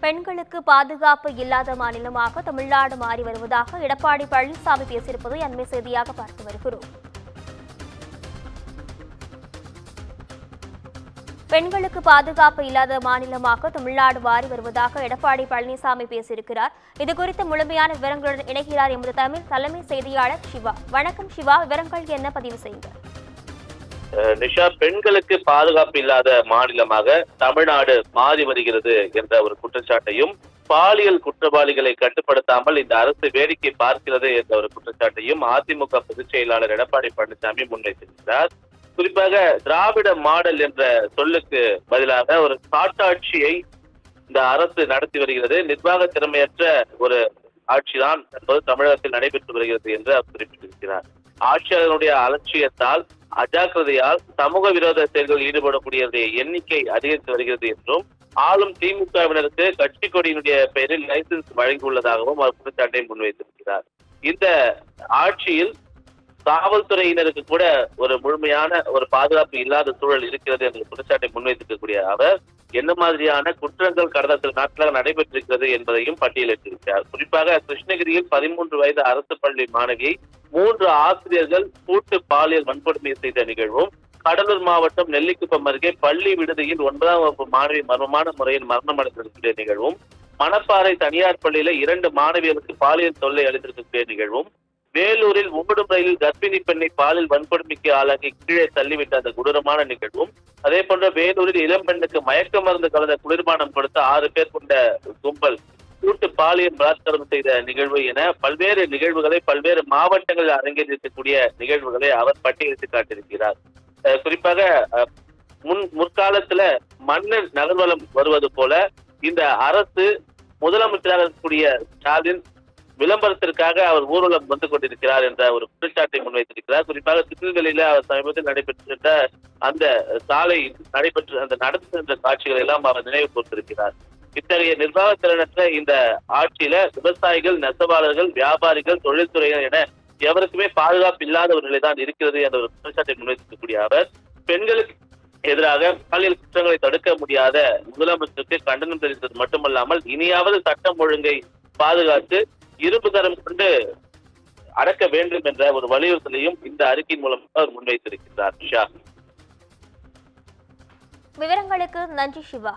பெண்களுக்கு பாதுகாப்பு இல்லாத மாநிலமாக தமிழ்நாடு மாறி வருவதாக எடப்பாடி பழனிசாமி பேசியிருப்பதை அண்மை செய்தியாக பார்த்து வருகிறோம். பெண்களுக்கு பாதுகாப்பு இல்லாத மாநிலமாக தமிழ்நாடு மாறி வருவதாக எடப்பாடி பழனிசாமி பேசியிருக்கிறார். இதுகுறித்த முழுமையான விவரங்களுடன் இணைகிறார் எமது தலைமை செய்தியாளர் சிவா. வணக்கம் சிவா, விவரங்கள் என்ன பதிவு செய்யுங்க. நிஷா, பெண்களுக்கு பாதுகாப்பு இல்லாத மாநிலமாக தமிழ்நாடு மாறி வருகிறது என்ற ஒரு குற்றச்சாட்டையும், பாலியல் குற்றவாளிகளை கட்டுப்படுத்தாமல் இந்த அரசு வேடிக்கை பார்க்கிறது என்ற ஒரு குற்றச்சாட்டையும் அதிமுக பொதுச் செயலாளர் எடப்பாடி பழனிசாமி முன்வைத்திருக்கிறார். குறிப்பாக திராவிட மாடல் என்ற சொல்லுக்கு பதிலாக ஒரு காட்டாட்சியை இந்த அரசு நடத்தி வருகிறது. நிர்வாக திறமையற்ற ஒரு ஆட்சிதான் என்பது தமிழகத்தில் நடைபெற்று வருகிறது என்று அவர் குறிப்பிட்டிருக்கிறார். ஆட்சியாளர்களுடைய அலட்சியத்தால், அஜாக்கிரதையால் சமூக விரோத செயல்களில் ஈடுபடக்கூடிய எண்ணிக்கை அதிகரித்து வருகிறது என்றும், ஆளும் திமுகவினருக்கு கட்சி கொடியினுடைய பெயரில் லைசன்ஸ் வழங்கியுள்ளதாகவும் அவர் குற்றச்சாட்டை முன்வைத்திருக்கிறார். இந்த ஆட்சியில் காவல்துறையினருக்கு கூட ஒரு முழுமையான ஒரு பாதுகாப்பு இல்லாத சூழல் இருக்கிறது என்ற குற்றச்சாட்டை முன்வைத்திருக்கக்கூடிய அவர் என்ன மாதிரியான குற்றங்கள் கடந்த சில நாட்களாக நடைபெற்றிருக்கிறது என்பதையும் பட்டியலிட்டிருக்கிறார். குறிப்பாக கிருஷ்ணகிரியில் 13 வயது அரசு பள்ளி மாணவியை 3 ஆசிரியர்கள் கூட்டு பாலியல் வன்கொடுமை செய்த நிகழ்வும், கடலூர் மாவட்டம் நெல்லிக்குப்பம் அருகே பள்ளி விடுதியில் 9ஆம் வகுப்பு மாணவி மர்மமான முறையில் மரணம் அடைந்திருக்கிற நிகழ்வும், மணப்பாறை தனியார் பள்ளியில 2 மாணவியருக்கு பாலியல் தொல்லை அளித்திருக்கிற நிகழ்வும், வேலூரில் ஓடும் ரயிலில் கர்ப்பிணி பெண்ணை பாலியல் வன்கொடுமைக்கு ஆளாக்கி கீழே தள்ளிவிட்ட அந்த கொடூரமான நிகழ்வும், அதே போன்ற வேலூரில் இளம் பெண்ணுக்கு மயக்க மருந்து கலந்த குளிர்பானம் கொடுத்த 6 பேர் கொண்ட கும்பல் கூட்டு பாலியல் பலாத்காரம் செய்த நிகழ்வு என பல்வேறு நிகழ்வுகளை பல்வேறு மாவட்டங்களில் அரங்கேற்றிருக்கக்கூடிய நிகழ்வுகளை அவர் பட்டியலிட்டு காட்டியிருக்கிறார். குறிப்பாக முற்காலத்துல மன்னர் நகர்வலம் வருவது போல இந்த அரசு முதலமைச்சராக இருக்கக்கூடிய ஸ்டாலின் விளம்பரத்திற்காக அவர் ஊர்வலம் வந்து கொண்டிருக்கிறார் என்ற ஒரு குற்றச்சாட்டை முன்வைத்திருக்கிறார். குறிப்பாக திருநெல்வேலியில அவர் சமீபத்தில் நடைபெற்ற அந்த சாலை நடைபெற்ற அந்த நடந்து சென்ற காட்சிகளை எல்லாம் அவர் நினைவு கூர்ந்திருக்கிறார். இத்தகைய நிர்வாக திறனற்ற இந்த ஆட்சியில விவசாயிகள், நெசவாளர்கள், வியாபாரிகள், தொழில்துறையினர் என எவருக்குமே பாதுகாப்பு இல்லாத ஒரு நிலைதான் இருக்கிறது என்ற ஒரு குற்றச்சாட்டை முன்வைத்திருக்கக்கூடிய அவர் பெண்களுக்கு எதிராக பாலியல் குற்றங்களை தடுக்க முடியாத முதலமைச்சருக்கு கண்டனம் தெரிவித்தது மட்டுமல்லாமல் இனியாவது சட்டம் ஒழுங்கை பாதுகாத்து இரும்பு கரம் கொண்டு அடக்க வேண்டும் என்ற ஒரு வலியுறுத்தலையும் இந்த அறிக்கை மூலம் அவர் முன்வைத்திருக்கிறார். விவரங்களுக்கு நன்றி சிவா.